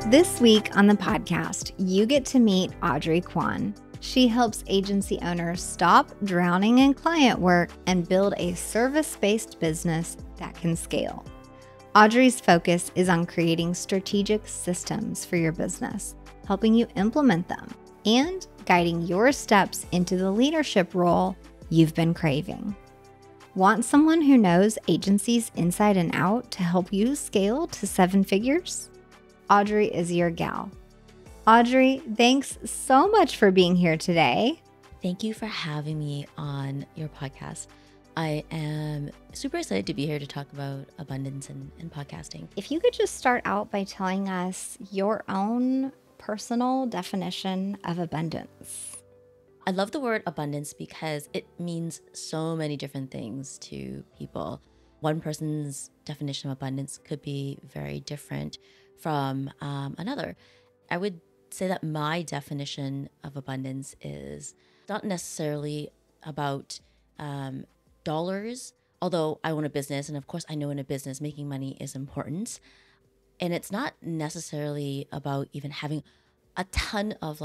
This week on the podcast, you get to meet Audrey Kwan. She helps agency owners stop drowning in client work and build a service-based business that can scale. Audrey's focus is on creating strategic systems for your business, helping you implement them, and guiding your steps into the leadership role you've been craving. Want someone who knows agencies inside and out to help you scale to 7 figures? Audrey is your gal. Audrey, thanks so much for being here today. Thank you for having me on your podcast. I am super excited to be here to talk about abundance and podcasting. If you could just start out by telling us your own personal definition of abundance. I love the word abundance because it means so many different things to people. One person's definition of abundance could be very different from another. I would say that my definition of abundance is not necessarily about dollars, although I own a business, and of course I know in a business making money is important. And it's not necessarily about even having a ton of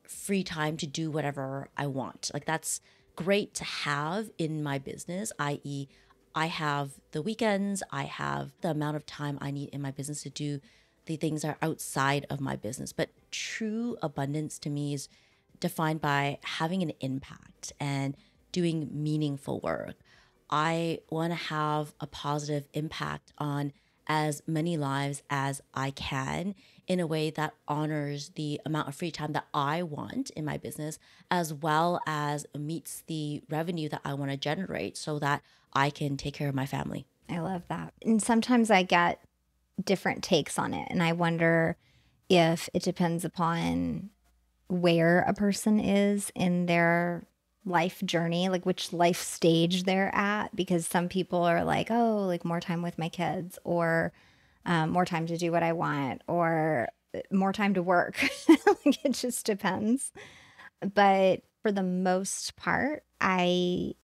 free time to do whatever I want. That's great to have in my business, i.e. I have the weekends, I have the amount of time I need in my business to do the things that are outside of my business. But true abundance to me is defined by having an impact and doing meaningful work. I want to have a positive impact on as many lives as I can in a way that honors the amount of free time that I want in my business, as well as meets the revenue that I want to generate so that I can take care of my family. I love that. And sometimes I get different takes on it, and I wonder if it depends upon where a person is in their life journey, which life stage they're at, because some people are more time with my kids, or more time to do what I want, or more time to work. It just depends. But for the most part, I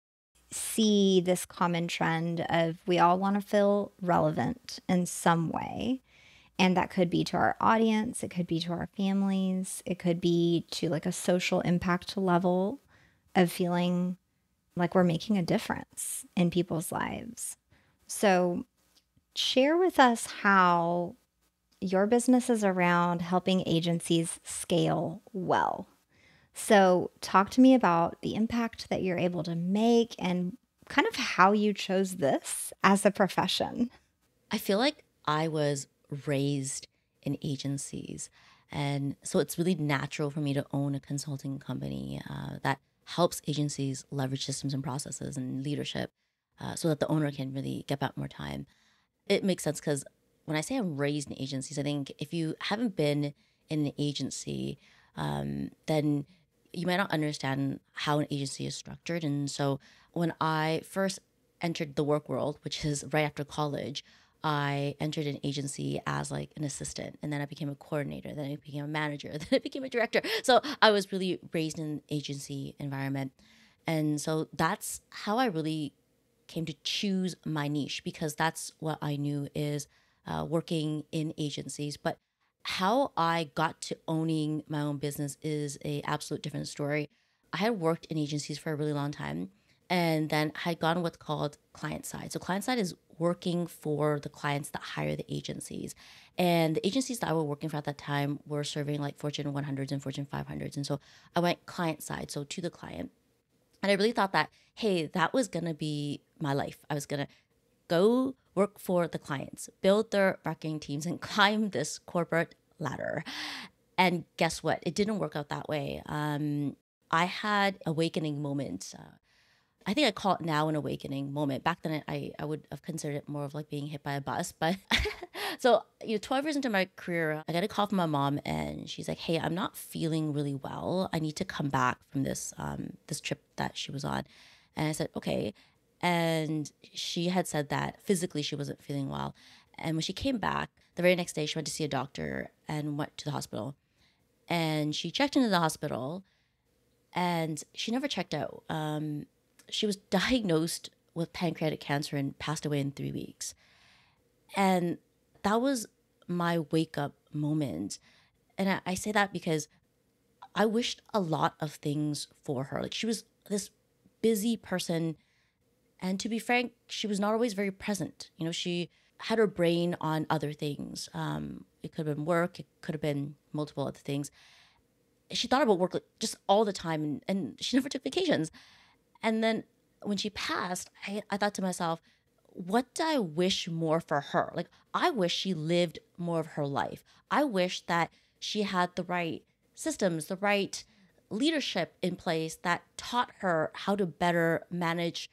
see this common trend of we all want to feel relevant in some way. And that could be to our audience, it could be to our families, it could be to a social impact level of feeling like we're making a difference in people's lives. So share with us how your business is around helping agencies scale well. So talk to me about the impact that you're able to make and kind of how you chose this as a profession. I feel like I was raised in agencies. And so it's really natural for me to own a consulting company that helps agencies leverage systems and processes and leadership so that the owner can really get back more time. It makes sense because when I say I'm raised in agencies, I think if you haven't been in an agency, then you might not understand how an agency is structured. And so when I first entered the work world, which is right after college, I entered an agency as an assistant, and then I became a coordinator, then I became a manager, then I became a director. So I was really raised in an agency environment. And so that's how I really came to choose my niche, because that's what I knew is working in agencies. But how I got to owning my own business is a absolute different story. I had worked in agencies for a really long time, and then I had gone what's called client side. So client side is working for the clients that hire the agencies. And the agencies that I was working for at that time were serving Fortune 100s and Fortune 500s. And so I went client side, so to the client. And I really thought that, hey, that was going to be my life. I was going to go work for the clients, build their marketing teams, and climb this corporate ladder. And guess what? It didn't work out that way. I had awakening moments. I think I call it now an awakening moment. Back then, I would have considered it more of being hit by a bus. But so 12 years into my career, I got a call from my mom, and she's like, "Hey, I'm not feeling really well. I need to come back from this this trip that she was on." And I said, "Okay." And she had said that physically she wasn't feeling well. And when she came back, the very next day, she went to see a doctor and went to the hospital. And she checked into the hospital, and she never checked out. She was diagnosed with pancreatic cancer and passed away in 3 weeks. And that was my wake up moment. And I say that because I wished a lot of things for her. Like, she was this busy person. And to be frank, she was not always very present. She had her brain on other things. It could have been work, it could have been multiple other things. She thought about work like, just all the time, and she never took vacations. And then when she passed, I thought to myself, what do I wish more for her? Like, I wish she lived more of her life. I wish that she had the right systems, the right leadership in place that taught her how to better manage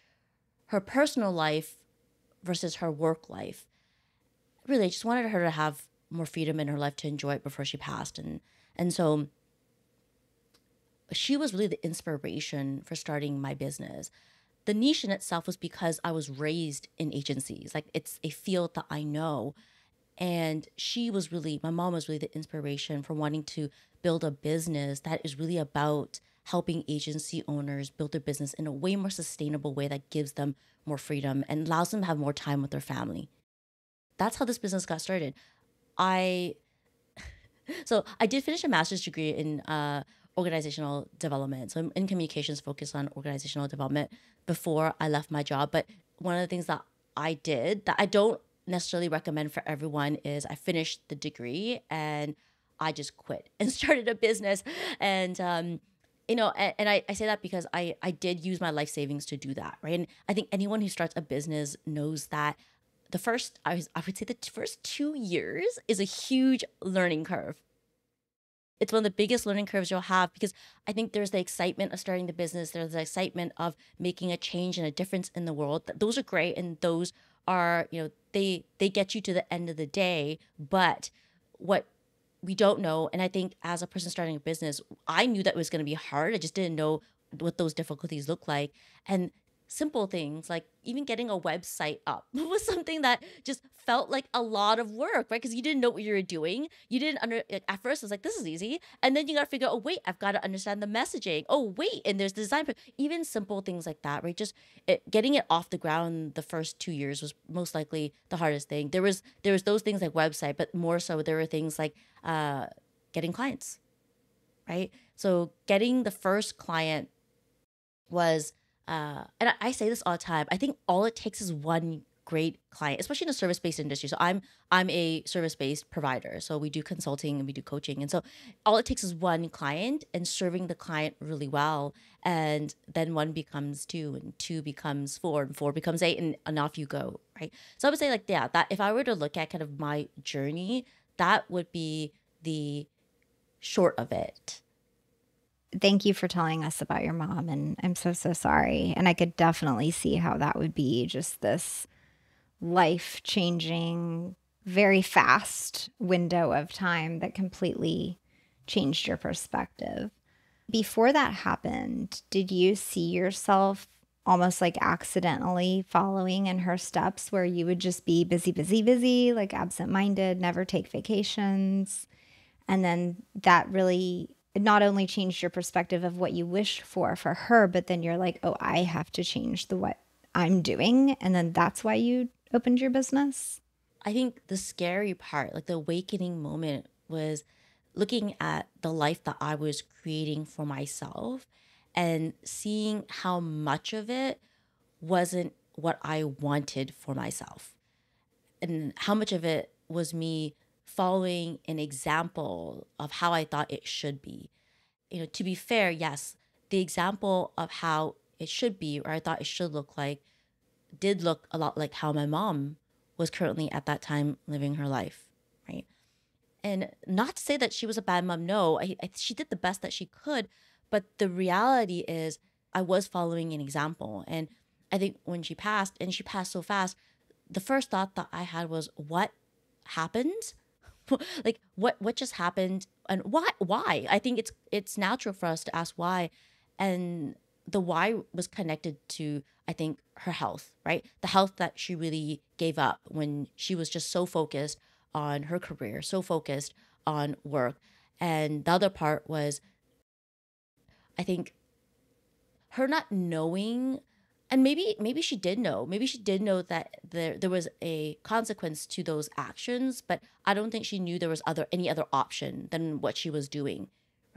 her personal life versus her work life. Really, I just wanted her to have more freedom in her life to enjoy it before she passed. And so she was really the inspiration for starting my business. The niche in itself was because I was raised in agencies. Like, it's a field that I know. And my mom was really the inspiration for wanting to build a business that is really about helping agency owners build their business in a way more sustainable way that gives them more freedom and allows them to have more time with their family. That's how this business got started. So I did finish a master's degree in organizational development. So I'm in communications, focused on organizational development before I left my job. But one of the things that I did that I don't necessarily recommend for everyone is I finished the degree and I just quit and started a business. And I say that because I did use my life savings to do that, right? And I think anyone who starts a business knows that I would say the first 2 years is a huge learning curve. It's one of the biggest learning curves you'll have, because I think there's the excitement of starting the business. There's the excitement of making a change and a difference in the world. Those are great. And those are, they get you to the end of the day. But what we don't know, and I think as a person starting a business, I knew that it was going to be hard. I just didn't know what those difficulties look like. And simple things like even getting a website up was something that just felt like a lot of work, right? Because you didn't know what you were doing. You didn't at first it was like, this is easy. And then you got to figure out, oh, wait, I've got to understand the messaging. Oh, wait. And there's the design. Even simple things like that, right? Just getting it off the ground the first 2 years was most likely the hardest thing. There was those things like website, but more so there were things like getting clients, right? So getting the first client was, and I say this all the time, I think all it takes is one great client, especially in a service-based industry. So I'm a service-based provider. So we do consulting and we do coaching. And so all it takes is one client and serving the client really well. And then one becomes two, and two becomes four, and four becomes eight, and off you go, right? So I would say, like, yeah, that if I were to look at kind of my journey, that would be the short of it. Thank you for telling us about your mom. And I'm so, so sorry. And I could definitely see how that would be just this life-changing, very fast window of time that completely changed your perspective. Before that happened, did you see yourself almost like accidentally following in her steps, where you would just be busy, busy, busy, like absent-minded, never take vacations? And then that really not only changed your perspective of what you wished for her, but then you're like, oh, I have to change what I'm doing. And then that's why you opened your business. I think the scary part, like the awakening moment, was looking at the life that I was creating for myself and seeing how much of it wasn't what I wanted for myself, and how much of it was me following an example of how I thought it should be. To be fair, yes, the example of how it should be, or I thought it should look like, did look a lot like how my mom was currently at that time living her life, right? And not to say that she was a bad mom. No, she did the best that she could. But the reality is I was following an example. And I think when she passed, and she passed so fast, the first thought that I had was, what happened? Like, what just happened, and why? I think it's natural for us to ask why. And the why was connected to, I think, her health, right? The health that she really gave up when she was just so focused on her career, so focused on work. And the other part was, I think, her not knowing And maybe she did know. Maybe she did know that there was a consequence to those actions, but I don't think she knew there was any other option than what she was doing,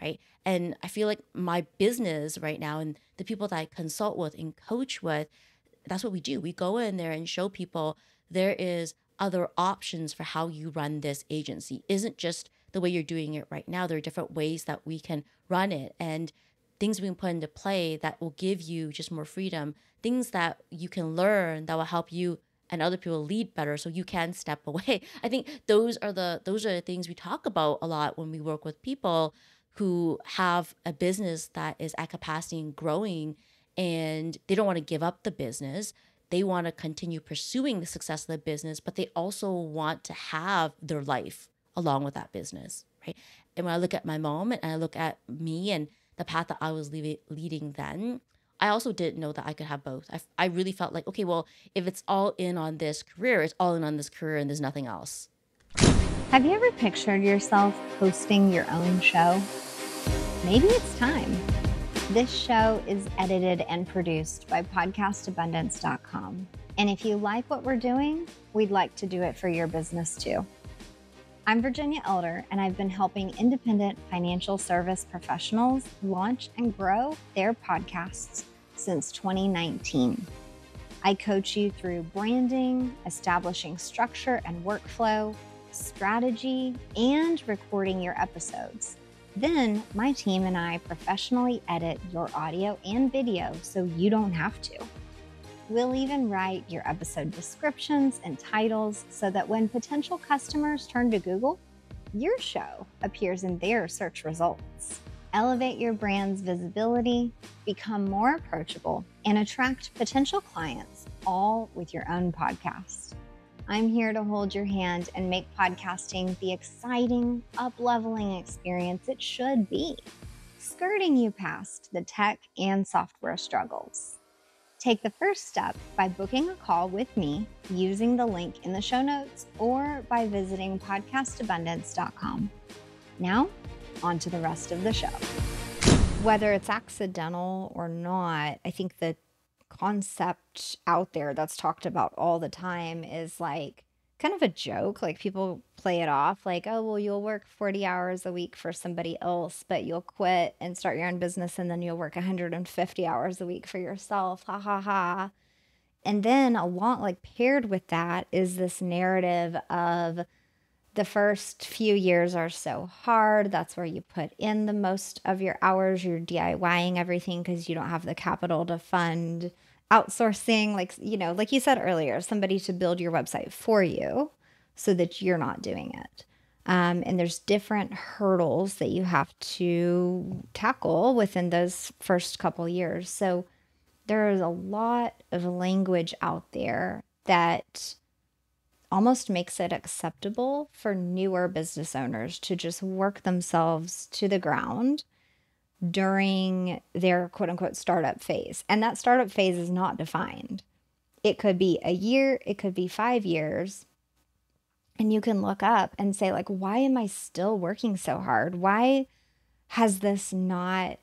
right? And I feel like my business right now and the people that I consult with and coach with, that's what we do. We go in there and show people there is other options for how you run this agency. Isn't just the way you're doing it right now. There are different ways that we can run it, and things we can put into play that will give you just more freedom, things that you can learn that will help you and other people lead better so you can step away. I think those are the things we talk about a lot when we work with people who have a business that is at capacity and growing, and they don't want to give up the business. They want to continue pursuing the success of the business, but they also want to have their life along with that business, right? And when I look at my mom and I look at me and the path that I was leading then, I also didn't know that I could have both. I really felt like, okay, well, if it's all in on this career, it's all in on this career and there's nothing else. Have you ever pictured yourself hosting your own show? Maybe it's time. This show is edited and produced by podcastabundance.com. And if you like what we're doing, we'd like to do it for your business too. I'm Virginia Elder, and I've been helping independent financial service professionals launch and grow their podcasts since 2019. I coach you through branding, establishing structure and workflow, strategy, and recording your episodes. Then my team and I professionally edit your audio and video so you don't have to. We'll even write your episode descriptions and titles so that when potential customers turn to Google, your show appears in their search results. Elevate your brand's visibility, become more approachable, and attract potential clients, all with your own podcast. I'm here to hold your hand and make podcasting the exciting, up-leveling experience it should be, skirting you past the tech and software struggles. Take the first step by booking a call with me using the link in the show notes or by visiting podcastabundance.com. Now, on to the rest of the show. Whether it's accidental or not, I think the concept out there that's talked about all the time is like kind of a joke. Like people play it off like, oh, well, you'll work 40 hours a week for somebody else, but you'll quit and start your own business and then you'll work 150 hours a week for yourself. Ha ha ha. And then paired with that is this narrative of the first few years are so hard. That's where you put in the most of your hours. You're DIYing everything because you don't have the capital to fund outsourcing, like you said earlier, somebody to build your website for you so that you're not doing it. And there's different hurdles that you have to tackle within those first couple years. So there is a lot of language out there that almost makes it acceptable for newer business owners to just work themselves to the ground during their quote unquote startup phase. And that startup phase is not defined. It could be a year, it could be 5 years. And you can look up and say, like, why am I still working so hard? Why has this not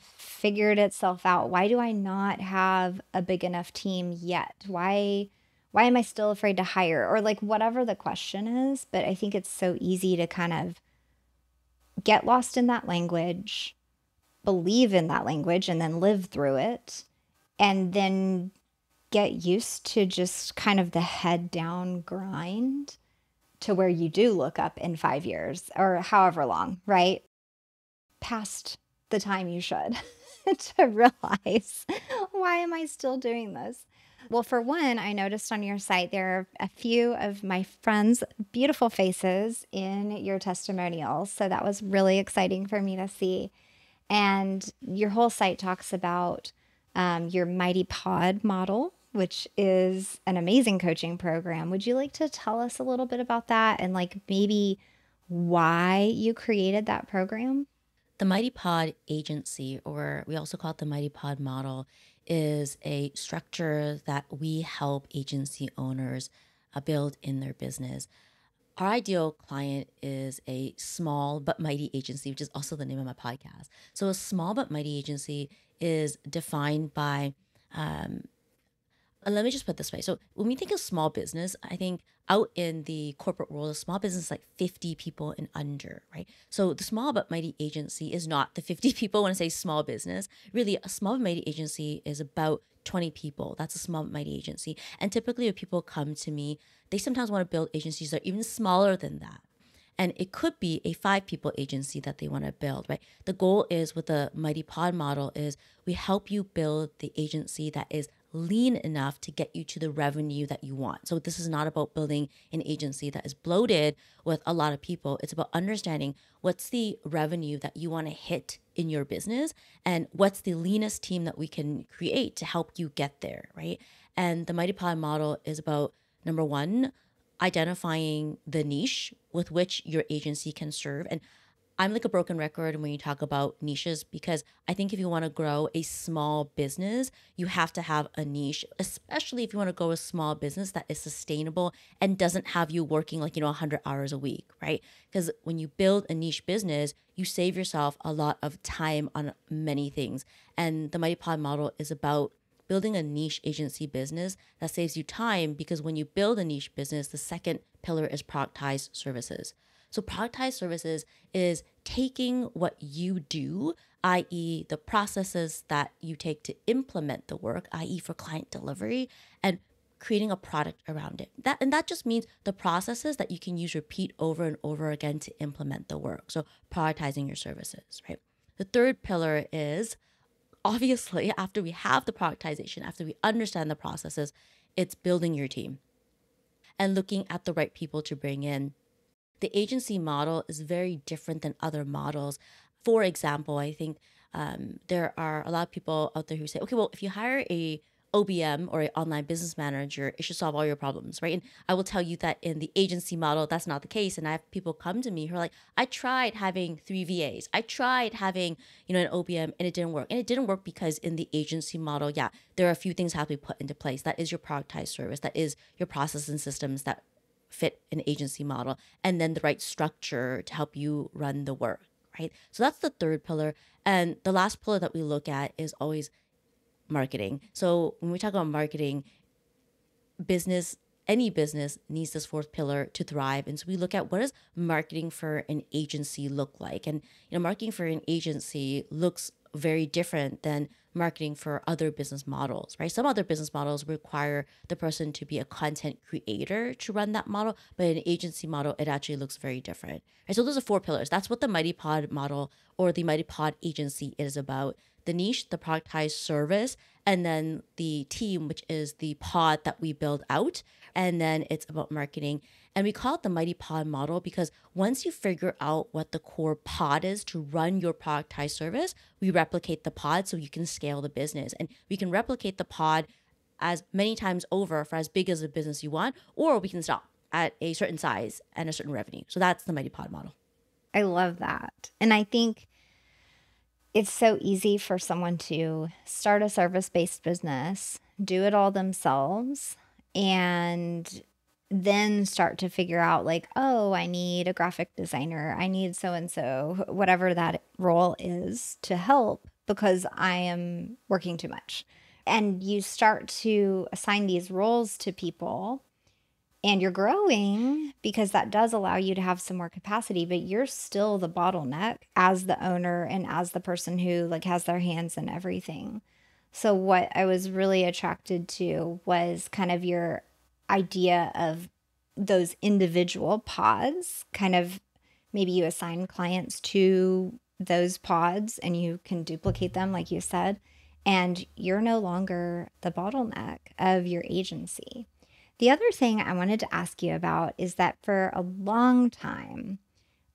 figured itself out? Why do I not have a big enough team yet? Why am I still afraid to hire? Or like whatever the question is. But I think it's so easy to kind of get lost in that language, believe in that language, and then live through it. And then get used to just kind of the head down grind to where you do look up in 5 years or however long, right? Past the time you should to realize, why am I still doing this? Well, for one, I noticed on your site, there are a few of my friends' beautiful faces in your testimonials. So that was really exciting for me to see. And your whole site talks about your MightyPod model, which is an amazing coaching program. Would you like to tell us a little bit about that and like maybe why you created that program? The MightyPod agency, or we also call it the MightyPod model, is a structure that we help agency owners build in their business. Our ideal client is a small but mighty agency, which is also the name of my podcast. So a small but mighty agency is defined by Let me just put it this way. So when we think of small business, I think out in the corporate world, a small business is like 50 people and under, right? So the small but mighty agency is not the 50 people when I say small business. Really, a small but mighty agency is about 20 people. That's a small but mighty agency. And typically when people come to me, they sometimes want to build agencies that are even smaller than that. And it could be a 5 people agency that they want to build, right? The goal is with the MightyPod model is we help you build the agency that is lean enough to get you to the revenue that you want. So this is not about building an agency that is bloated with a lot of people. It's about understanding what's the revenue that you want to hit in your business and what's the leanest team that we can create to help you get there, right? And the MightyPod model is about number one, identifying the niche with which your agency can serve. And I'm like a broken record when you talk about niches, because I think if you want to grow a small business, you have to have a niche, especially if you want to grow a small business that is sustainable and doesn't have you working 100 hours a week, right? Because when you build a niche business, you save yourself a lot of time on many things. And the MightyPod model is about building a niche agency business that saves you time, because when you build a niche business, the second pillar is productized services. So productized services is taking what you do, i.e. the processes that you take to implement the work, i.e. for client delivery, and creating a product around it. That just means the processes that you can use repeat over and over again to implement the work. So productizing your services, right? The third pillar is, obviously, after we have the productization, after we understand the processes, it's building your team and looking at the right people to bring in. The agency model is very different than other models. For example, I think there are a lot of people out there who say, okay, well, if you hire a OBM or an online business manager, it should solve all your problems, right? And I will tell you that in the agency model, that's not the case. And I have people come to me who are like, I tried having 3 VAs. I tried having, an OBM, and it didn't work. And it didn't work because in the agency model, yeah, there are a few things have to be put into place. That is your productized service. That is your processes and systems that fit an agency model, and then the right structure to help you run the work, right? So that's the third pillar. And the last pillar that we look at is always marketing. So when we talk about marketing, any business needs this fourth pillar to thrive. And so we look at, what does marketing for an agency look like? And marketing for an agency looks very different than marketing for other business models, right? Some other business models require the person to be a content creator to run that model, but in an agency model, it actually looks very different. Right? So those are 4 pillars. That's what the MightyPod model or the MightyPod agency is about. The niche, the productized service, and then the team, which is the pod that we build out. And then it's about marketing. And we call it the MightyPod model because once you figure out what the core pod is to run your productized service, we replicate the pod so you can scale the business. And we can replicate the pod as many times over for as big as a business you want, or we can stop at a certain size and a certain revenue. So that's the MightyPod model. I love that. And I think it's so easy for someone to start a service-based business, do it all themselves, and then start to figure out oh, I need a graphic designer. I need so-and-so, whatever that role is, to help because I am working too much. And you start to assign these roles to people, and you're growing because that does allow you to have some more capacity, but you're still the bottleneck as the owner and as the person who has their hands in everything. So what I was really attracted to was kind of your idea of those individual pods. Kind of maybe you assign clients to those pods and you can duplicate them, like you said, and you're no longer the bottleneck of your agency. The other thing I wanted to ask you about is that for a long time,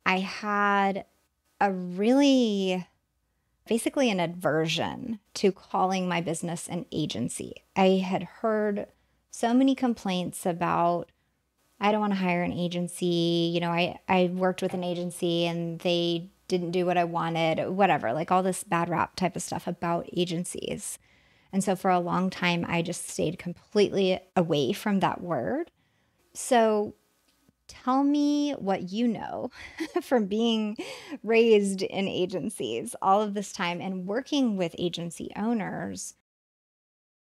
I had basically an aversion to calling my business an agency. I had heard so many complaints about, I don't want to hire an agency. I worked with an agency and they didn't do what I wanted, whatever, all this bad rap type of stuff about agencies. And so for a long time, I just stayed completely away from that word. So tell me what you know from being raised in agencies all of this time and working with agency owners.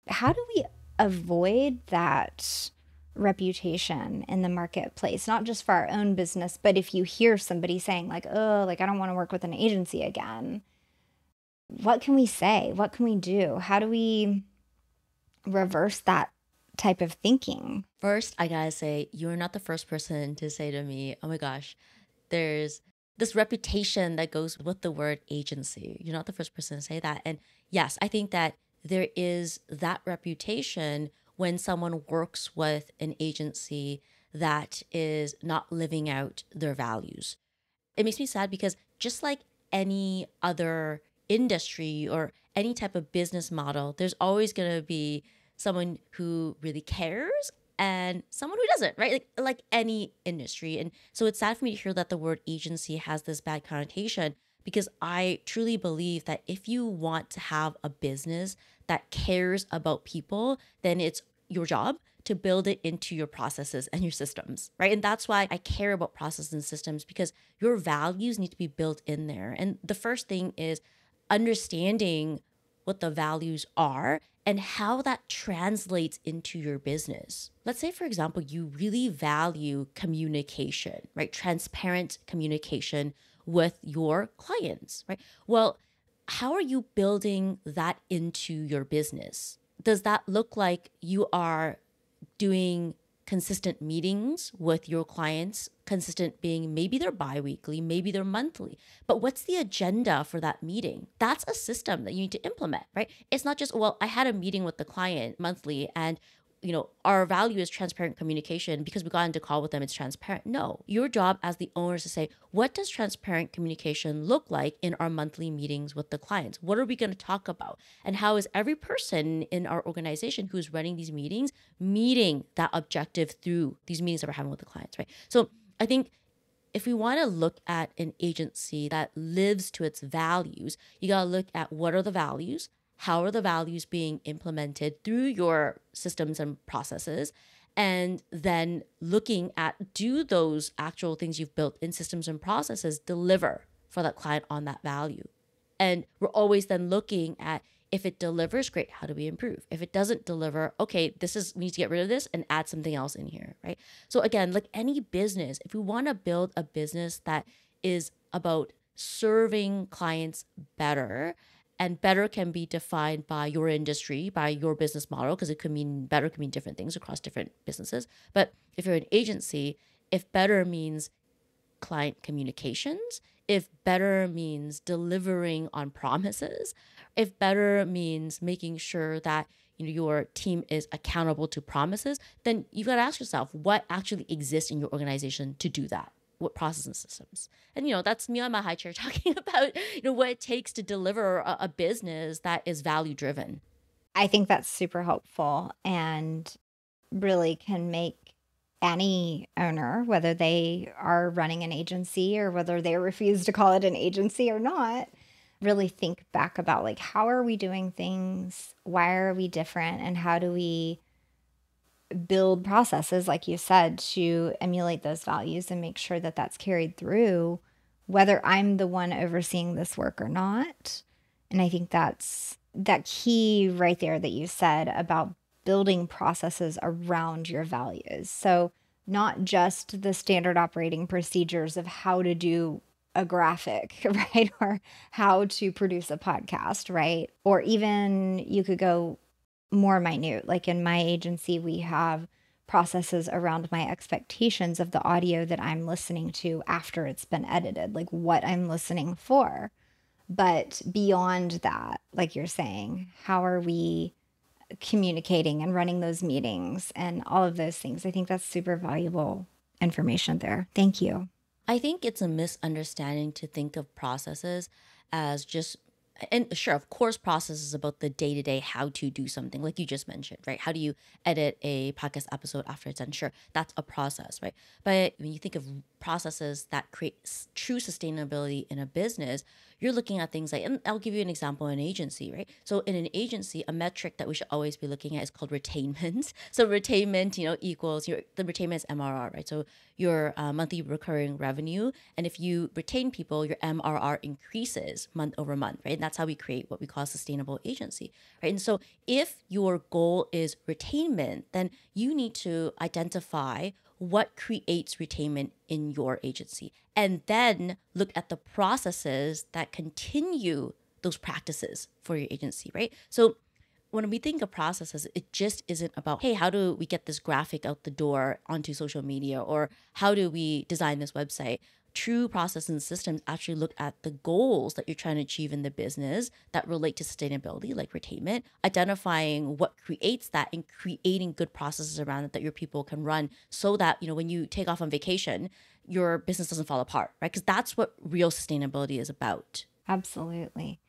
How do we avoid that reputation in the marketplace, not just for our own business, but if you hear somebody saying like, oh, like I don't want to work with an agency again, what can we say? What can we do? How do we reverse that type of thinking? First, I gotta say, you're not the first person to say to me, oh my gosh, there's this reputation that goes with the word agency. You're not the first person to say that. And yes, I think that there is that reputation when someone works with an agency that is not living out their values. It makes me sad because just like any other industry or any type of business model, there's always going to be someone who really cares and someone who doesn't, right? Like any industry. And so it's sad for me to hear that the word agency has this bad connotation, because I truly believe that if you want to have a business that cares about people, then it's your job to build it into your processes and your systems, right? And that's why I care about processes and systems, because your values need to be built in there. And the first thing is understanding what the values are and how that translates into your business. Let's say, for example, you really value communication, right? Transparent communication with your clients, right? Well, how are you building that into your business? Does that look like you are doing consistent meetings with your clients, consistent being maybe they're bi-weekly, maybe they're monthly, but what's the agenda for that meeting? That's a system that you need to implement, right? It's not just, well, I had a meeting with the client monthly and our value is transparent communication because we got into call with them, it's transparent. No, your job as the owner is to say, what does transparent communication look like in our monthly meetings with the clients? What are we going to talk about? And how is every person in our organization who's running these meetings meeting that objective through these meetings that we're having with the clients, right? So I think if we want to look at an agency that lives to its values, you got to look at what are the values, how are the values being implemented through your systems and processes, and then looking at, do those actual things you've built in systems and processes deliver for that client on that value? And we're always then looking at, if it delivers, great, how do we improve? If it doesn't deliver, okay, we need to get rid of this and add something else in here, right? So again, like any business, if we want to build a business that is about serving clients better, and better can be defined by your industry, by your business model, because it could mean better could mean different things across different businesses. But if you're an agency, if better means client communications, if better means delivering on promises, if better means making sure that your team is accountable to promises, then you've got to ask yourself, what actually exists in your organization to do that? What processes and systems? And that's me on my high chair talking about what it takes to deliver a business that is value driven. I think that's super helpful and really can make any owner, whether they are running an agency or whether they refuse to call it an agency or not, really think back about like, how are we doing things? Why are we different? And how do we build processes, like you said, to emulate those values and make sure that that's carried through, whether I'm the one overseeing this work or not. And I think that's that key right there that you said about building processes around your values. So not just the standard operating procedures of how to do a graphic, right? Or how to produce a podcast, right? Or even you could go more minute. Like in my agency, we have processes around my expectations of the audio that I'm listening to after it's been edited, like what I'm listening for. But beyond that, like you're saying, how are we communicating and running those meetings and all of those things? I think that's super valuable information there. Thank you. I think it's a misunderstanding to think of processes as just, and sure, of course, process is about the day-to-day how to do something, like you just mentioned, right? How do you edit a podcast episode after it's done? Sure, that's a process, right? But when you think of processes that create true sustainability in a business, you're looking at things like, and I'll give you an example, an agency, right? So in an agency, a metric that we should always be looking at is called retainment. So retainment, equals the retainment is MRR, right? So your monthly recurring revenue. And if you retain people, your MRR increases month over month, right? And that's how we create what we call a sustainable agency, right? And so if your goal is retainment, then you need to identify what creates retainment in your agency, and then look at the processes that continue those practices for your agency, right? So when we think of processes, it just isn't about, hey, how do we get this graphic out the door onto social media, or how do we design this website? True process and systems actually look at the goals that you're trying to achieve in the business that relate to sustainability, like retainment, identifying what creates that, and creating good processes around it that your people can run, so that, when you take off on vacation, your business doesn't fall apart, right? Because that's what real sustainability is about. Absolutely.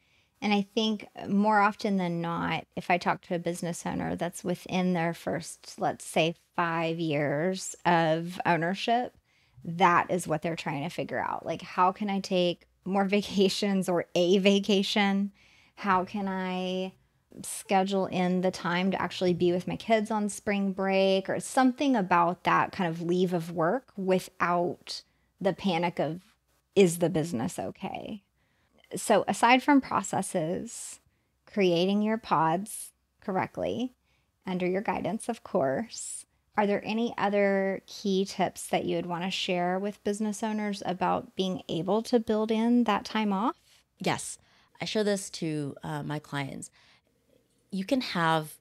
And I think more often than not, if I talk to a business owner that's within their first, let's say, 5 years of ownership, that is what they're trying to figure out. Like, how can I take more vacations or a vacation? How can I schedule in the time to actually be with my kids on spring break, or something about that kind of leave of work without the panic of, is the business okay? So aside from processes, creating your pods correctly under your guidance, of course, are there any other key tips that you would want to share with business owners about being able to build in that time off? Yes, I show this to my clients. You can have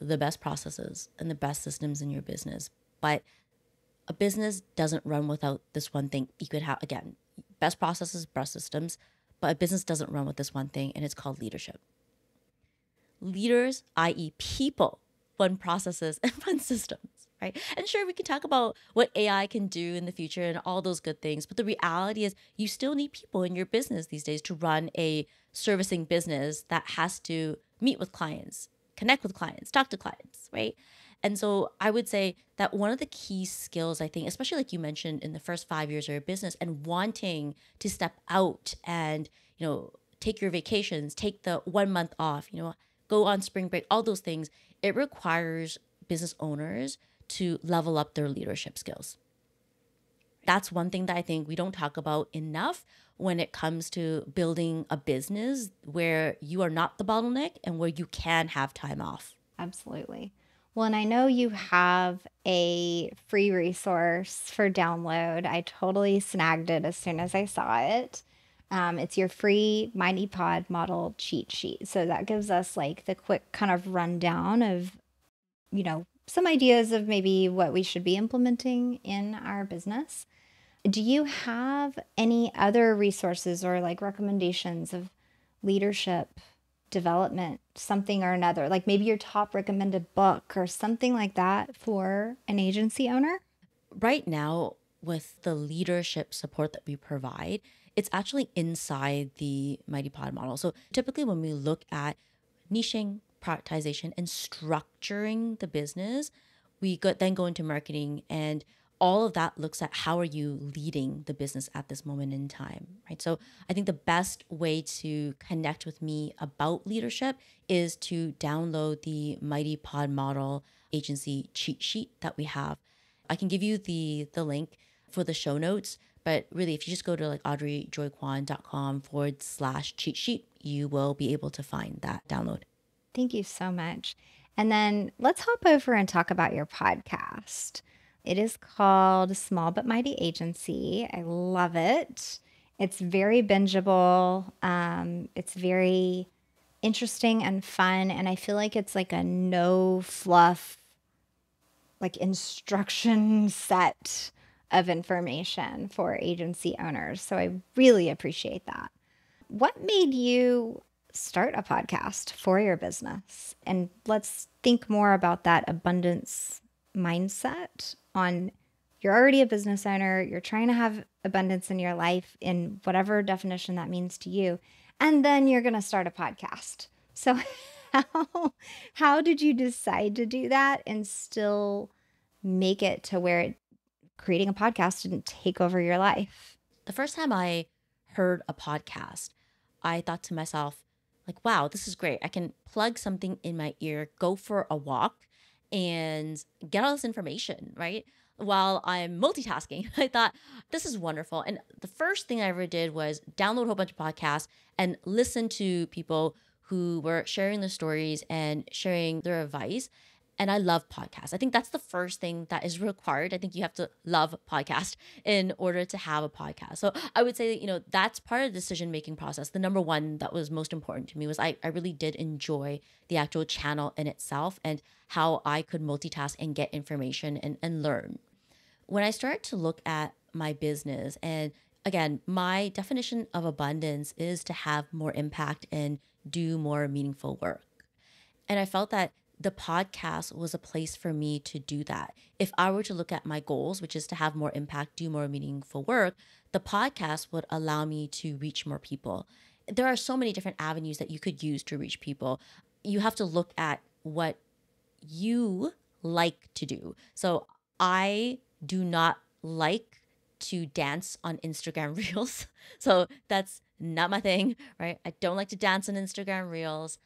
the best processes and the best systems in your business, but a business doesn't run without this one thing. You could have, again, best processes, best systems, but a business doesn't run with this one thing, and it's called leadership. Leaders, i.e. people, run processes and run systems, right? And sure, we can talk about what AI can do in the future and all those good things, but the reality is you still need people in your business these days to run a servicing business that has to meet with clients, connect with clients, talk to clients, right? And so I would say that one of the key skills, I think, especially like you mentioned in the first 5 years of your business and wanting to step out and, take your vacations, take the 1 month off, go on spring break, all those things, it requires business owners to level up their leadership skills. That's one thing that I think we don't talk about enough when it comes to building a business where you are not the bottleneck and where you can have time off. Absolutely. Well, and I know you have a free resource for download. I totally snagged it as soon as I saw it. It's your free MightyPod model cheat sheet. So that gives us like the quick kind of rundown of, some ideas of maybe what we should be implementing in our business. Do you have any other resources or like recommendations of leadership development, something or another, like maybe your top recommended book or something like that for an agency owner? Right now, with the leadership support that we provide, it's actually inside the MightyPod model. So typically when we look at niching, productization, and structuring the business, we then go into marketing, and all of that looks at how are you leading the business at this moment in time, right? So I think the best way to connect with me about leadership is to download the MightyPod Model Agency cheat sheet that we have. I can give you the link for the show notes, but really if you just go to like audreyjoykwan.com/cheat sheet, you will be able to find that download. Thank you so much. And then let's hop over and talk about your podcast. It is called Small But Mighty Agency. I love it. It's very bingeable. It's very interesting and fun. And I feel like it's like a no fluff, like instruction set of information for agency owners. So I really appreciate that. What made you start a podcast for your business? And let's think more about that abundance mindset on, you're already a business owner, you're trying to have abundance in your life in whatever definition that means to you, and then you're going to start a podcast. So how did you decide to do that and still make it to where it creating a podcast didn't take over your life? The first time I heard a podcast, I thought to myself, like, wow, this is great. I can plug something in my ear, go for a walk, and get all this information, right? While I'm multitasking. I thought, this is wonderful. And the first thing I ever did was download a whole bunch of podcasts and listen to people who were sharing their stories and sharing their advice. And I love podcasts. I think that's the first thing that is required. I think you have to love podcast in order to have a podcast. So I would say, that's part of the decision-making process. The number one that was most important to me was I really did enjoy the actual channel in itself and how I could multitask and get information and learn. When I started to look at my business, and again, my definition of abundance is to have more impact and do more meaningful work. And I felt that the podcast was a place for me to do that. If I were to look at my goals, which is to have more impact, do more meaningful work, the podcast would allow me to reach more people. There are so many different avenues that you could use to reach people. You have to look at what you like to do. So I do not like to dance on Instagram Reels. So that's not my thing, right? I don't like to dance on Instagram Reels.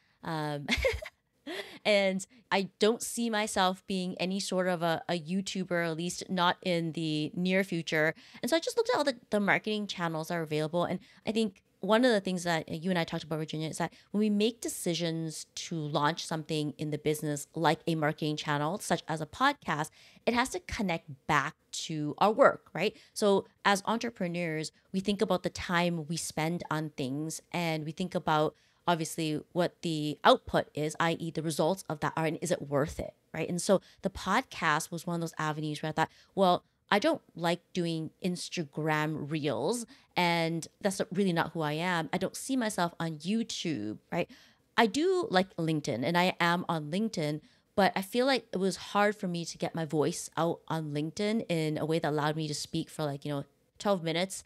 And I don't see myself being any sort of a YouTuber, at least not in the near future. And so I just looked at all the marketing channels that are available. And I think one of the things that you and I talked about, Virginia, is that when we make decisions to launch something in the business, like a marketing channel, such as a podcast, it has to connect back to our work, right? So as entrepreneurs, we think about the time we spend on things, and we think about obviously what the output is, i.e. the results of that are, and is it worth it, right? And so the podcast was one of those avenues where I thought, well, I don't like doing Instagram Reels, and that's really not who I am. I don't see myself on YouTube, right? I do like LinkedIn, and I am on LinkedIn, but I feel like it was hard for me to get my voice out on LinkedIn in a way that allowed me to speak for 12 minutes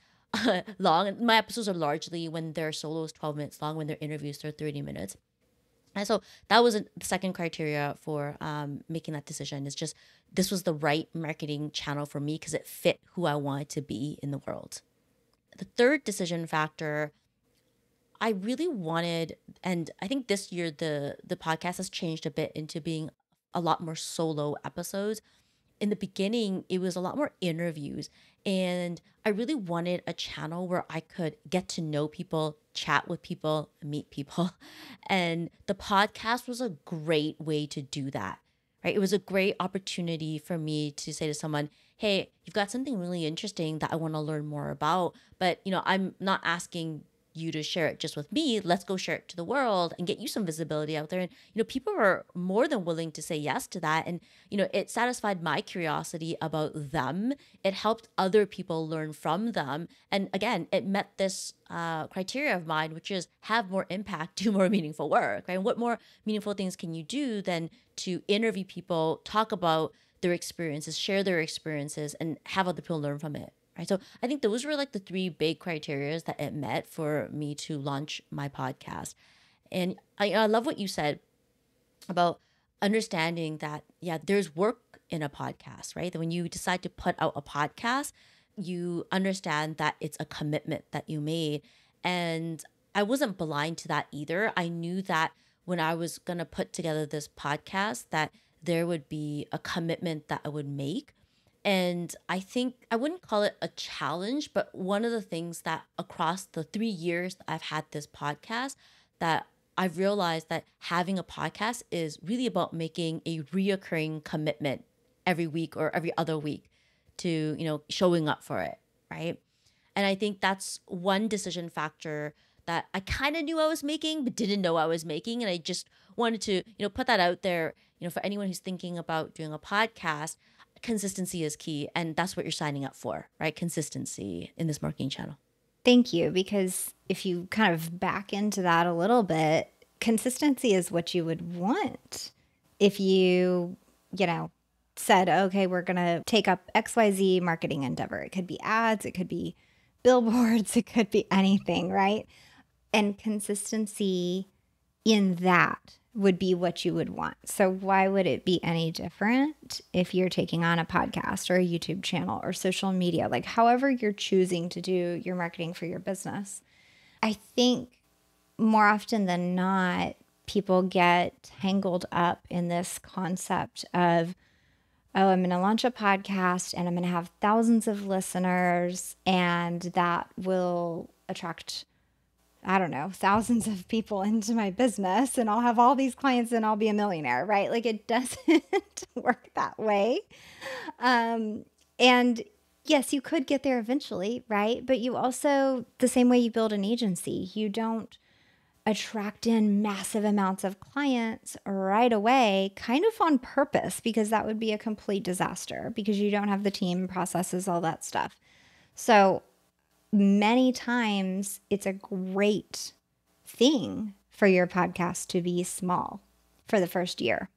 long. And my episodes are largely, when they're solos, 12 minutes long. When they're interviews, they're 30 minutes. And so that was the second criteria for making that decision. Is just, this was the right marketing channel for me because it fit who I wanted to be in the world. The third decision factor, I really wanted, and I think this year the podcast has changed a bit into being a lot more solo episodes. In the beginning, it was a lot more interviews, and I really wanted a channel where I could get to know people, chat with people, meet people. And the podcast was a great way to do that, right? It was a great opportunity for me to say to someone, hey, you've got something really interesting that I want to learn more about, but I'm not asking you to share it just with me. Let's go share it to the world and get you some visibility out there. And people were more than willing to say yes to that. And it satisfied my curiosity about them. It helped other people learn from them. And again, it met this criteria of mine, which is have more impact, do more meaningful work, right? And what more meaningful things can you do than to interview people, talk about their experiences, share their experiences, and have other people learn from it. Right. So I think those were the three big criteria that it met for me to launch my podcast. And I love what you said about understanding that, yeah, there's work in a podcast, right? That when you decide to put out a podcast, you understand that it's a commitment that you made. And I wasn't blind to that either. I knew that when I was going to put together this podcast, that there would be a commitment that I would make. And I think I wouldn't call it a challenge, but one of the things that across the 3 years that I've had this podcast, that I've realized that having a podcast is really about making a reoccurring commitment every week or every other week to, showing up for it, right? And I think that's one decision factor that I kind of knew I was making, but didn't know I was making. And I just wanted to, put that out there, for anyone who's thinking about doing a podcast. Consistency is key, and that's what you're signing up for, right? Consistency in this marketing channel. Thank you, because if you kind of back into that a little bit, consistency is what you would want. If you, said, okay, we're going to take up XYZ marketing endeavor. It could be ads, it could be billboards, it could be anything, right? And consistency in that would be what you would want. So why would it be any different if you're taking on a podcast or a YouTube channel or social media, like however you're choosing to do your marketing for your business? I think more often than not, people get tangled up in this concept of, oh, I'm going to launch a podcast and I'm going to have thousands of listeners and that will attract, I don't know, thousands of people into my business and I'll have all these clients and I'll be a millionaire, right? Like it doesn't work that way. And yes, you could get there eventually, right? But you also, the same way you build an agency, you don't attract in massive amounts of clients right away, kind of on purpose, because that would be a complete disaster because you don't have the team, processes, all that stuff. So many times it's a great thing for your podcast to be small for the first year,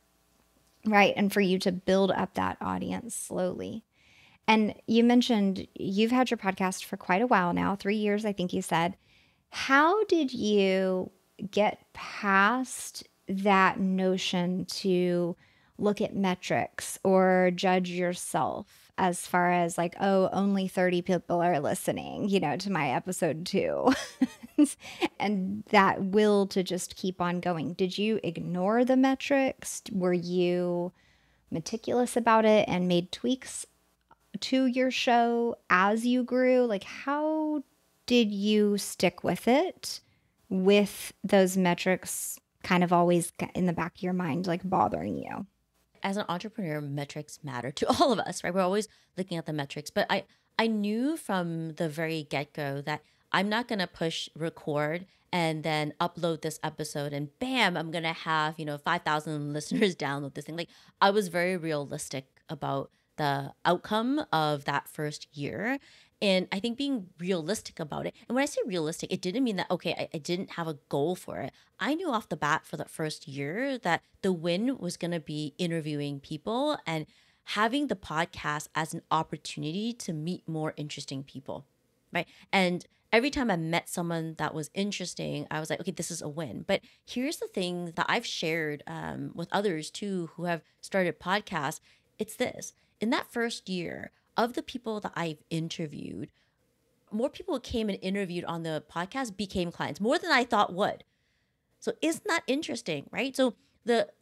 right? And for you to build up that audience slowly. And you mentioned you've had your podcast for quite a while now, 3 years, I think you said. How did you get past that notion to look at metrics or judge yourself as far as like, oh, only 30 people are listening, to my episode 2, and that will to just keep on going? Did you ignore the metrics? Were you meticulous about it and made tweaks to your show as you grew? Like, how did you stick with it with those metrics kind of always in the back of your mind, like bothering you? As an entrepreneur, metrics matter to all of us, right? We're always looking at the metrics. But I knew from the very get-go that I'm not going to push record and then upload this episode and bam, I'm going to have, 5,000 listeners download this thing. Like, I was very realistic about the outcome of that first year. And I think being realistic about it, and when I say realistic, it didn't mean that, okay, I didn't have a goal for it. I knew off the bat for that first year that the win was going to be interviewing people and having the podcast as an opportunity to meet more interesting people, right? And every time I met someone that was interesting, I was like, okay, this is a win. But here's the thing that I've shared with others too who have started podcasts. It's this. In that first year, of the people that I've interviewed, more people who came and interviewed on the podcast became clients, more than I thought would. So isn't that interesting, right? So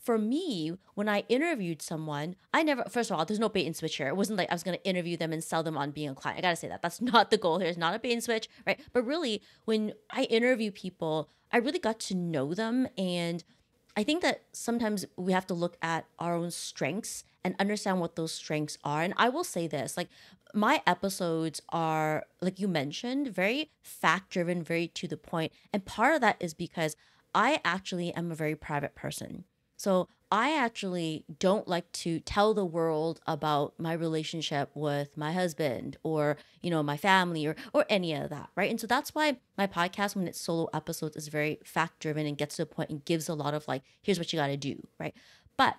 for me, when I interviewed someone, I never, first of all, there's no bait and switch here. It wasn't like I was going to interview them and sell them on being a client. I got to say that. That's not the goal here. It's not a bait and switch, right? But really, when I interview people, I really got to know them. And I think that sometimes we have to look at our own strengths and understand what those strengths are. And I will say this, like my episodes are, like you mentioned, very fact-driven, very to the point. And part of that is because I actually am a very private person. So I actually don't like to tell the world about my relationship with my husband or, my family or any of that, right? And so that's why my podcast, when it's solo episodes, is very fact-driven and gets to the point and gives a lot of like, here's what you got to do, right? But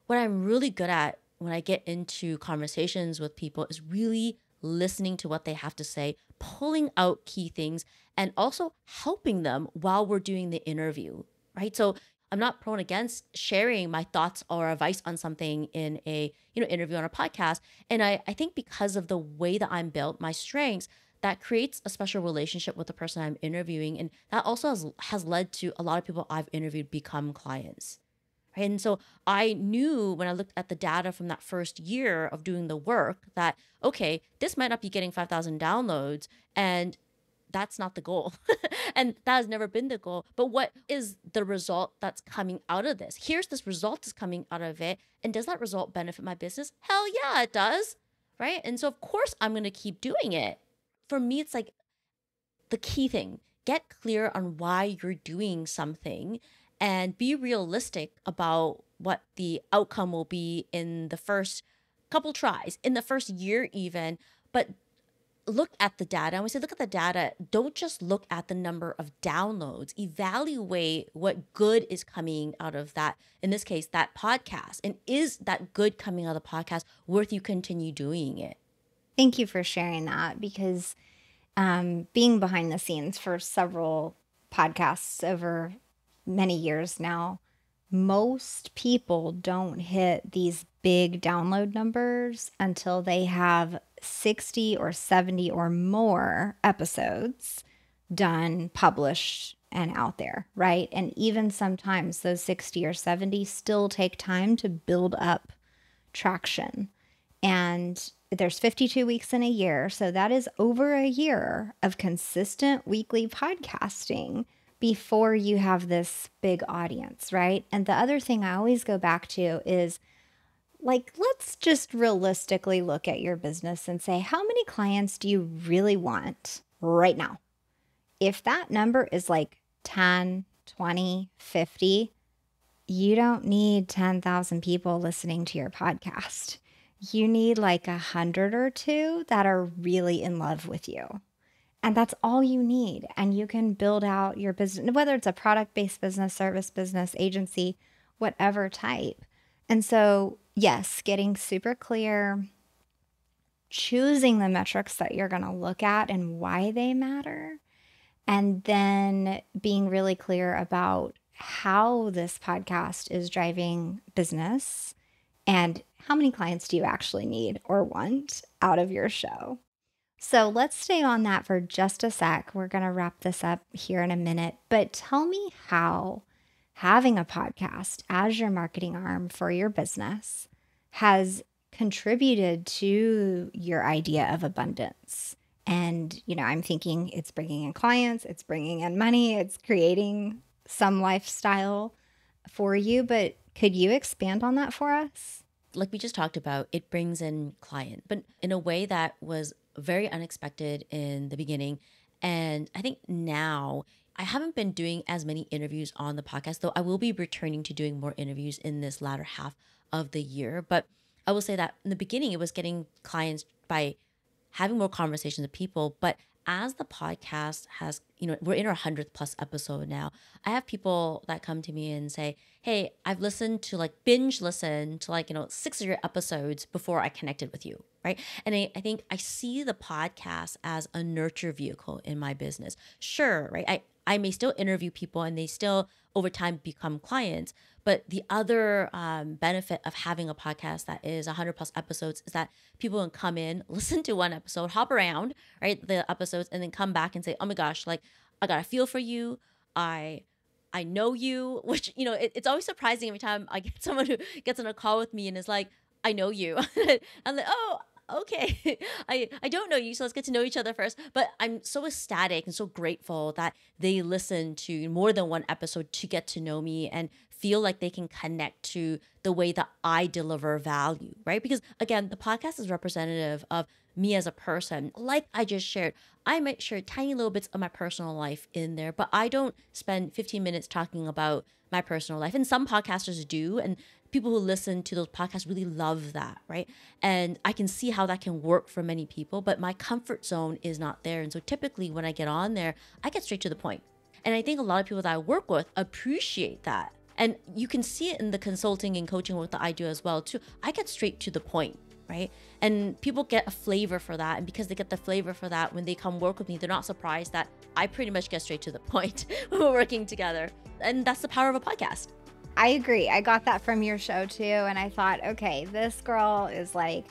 what I'm really good at when I get into conversations with people is really listening to what they have to say, pulling out key things, and also helping them while we're doing the interview, right? So I'm not prone against sharing my thoughts or advice on something in a interview on a podcast. And I think because of the way that I'm built, my strengths, that creates a special relationship with the person I'm interviewing. And that also has led to a lot of people I've interviewed become clients. Right? And so I knew when I looked at the data from that first year of doing the work that, okay, this might not be getting 5,000 downloads, and that's not the goal. And that has never been the goal. But what is the result that's coming out of this? Here's this result that's coming out of it. And does that result benefit my business? Hell yeah, it does. Right? And so of course I'm going to keep doing it. For me, it's like the key thing, get clear on why you're doing something and be realistic about what the outcome will be in the first couple tries, in the first year even. But look at the data. And we say, look at the data. Don't just look at the number of downloads. Evaluate what good is coming out of that, in this case, that podcast. And is that good coming out of the podcast worth you continue doing it? Thank you for sharing that, because being behind the scenes for several podcasts over many years now, most people don't hit these big download numbers until they have 60 or 70 or more episodes done, published, and out there, right? And even sometimes those 60 or 70 still take time to build up traction. And there's 52 weeks in a year. So that is over a year of consistent weekly podcasting before you have this big audience, right? And the other thing I always go back to is, like, let's just realistically look at your business and say, how many clients do you really want right now? If that number is like 10, 20, 50, you don't need 10,000 people listening to your podcast. You need like 100 or two that are really in love with you. And that's all you need. And you can build out your business, whether it's a product-based business, service business, agency, whatever type. And so, yes, getting super clear, choosing the metrics that you're going to look at and why they matter, and then being really clear about how this podcast is driving business and how many clients do you actually need or want out of your show. So let's stay on that for just a sec. We're going to wrap this up here in a minute, but tell me how having a podcast as your marketing arm for your business has contributed to your idea of abundance. And, I'm thinking it's bringing in clients, it's bringing in money, it's creating some lifestyle for you, but could you expand on that for us? Like we just talked about, it brings in client, but in a way that was very unexpected in the beginning. And I think now I haven't been doing as many interviews on the podcast, though I will be returning to doing more interviews in this latter half of the year. But I will say that in the beginning, it was getting clients by having more conversations with people. But as the podcast has, we're in our 100th plus episode now, I have people that come to me and say, hey, I've listened to binge listen to 6 of your episodes before I connected with you, right? And I think I see the podcast as a nurture vehicle in my business. Sure, right? I may still interview people and they still over time become clients. But the other benefit of having a podcast that is 100 plus episodes is that people can come in, listen to one episode, hop around, right, the episodes, and then come back and say, oh my gosh, I got a feel for you. I know you, which, it's always surprising every time I get someone who gets on a call with me and is like, I know you. I'm like, oh, okay, I don't know you, so let's get to know each other first. But I'm so ecstatic and so grateful that they listen to more than one episode to get to know me and feel like they can connect to the way that I deliver value, right? Because again, the podcast is representative of me as a person. Like I just shared, I might share tiny little bits of my personal life in there, but I don't spend 15 minutes talking about my personal life. And some podcasters do, and people who listen to those podcasts really love that, right? And I can see how that can work for many people, but my comfort zone is not there. And so typically when I get on there, I get straight to the point. And I think a lot of people that I work with appreciate that. And you can see it in the consulting and coaching work that I do as well too. I get straight to the point, right? And people get a flavor for that. And because they get the flavor for that, when they come work with me, they're not surprised that I pretty much get straight to the point when we're working together. And that's the power of a podcast. I agree. I got that from your show too. And I thought, okay, this girl is like,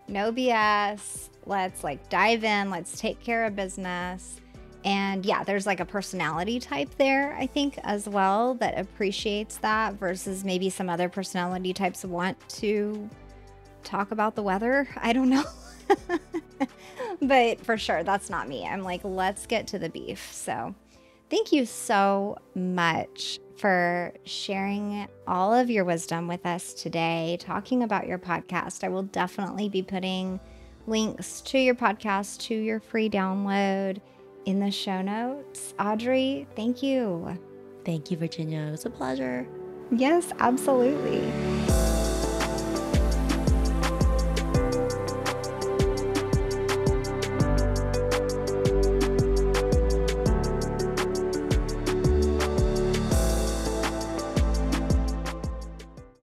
no BS. Let's dive in. Let's take care of business. And yeah, there's a personality type there, I think, as well, that appreciates that versus maybe some other personality types want to talk about the weather. I don't know. But for sure, that's not me. I'm like, let's get to the beef. So thank you so much for sharing all of your wisdom with us today, talking about your podcast. I will definitely be putting links to your podcast, to your free download in the show notes. Audrey, thank you. Thank you, Virginia. It was a pleasure. Yes, absolutely.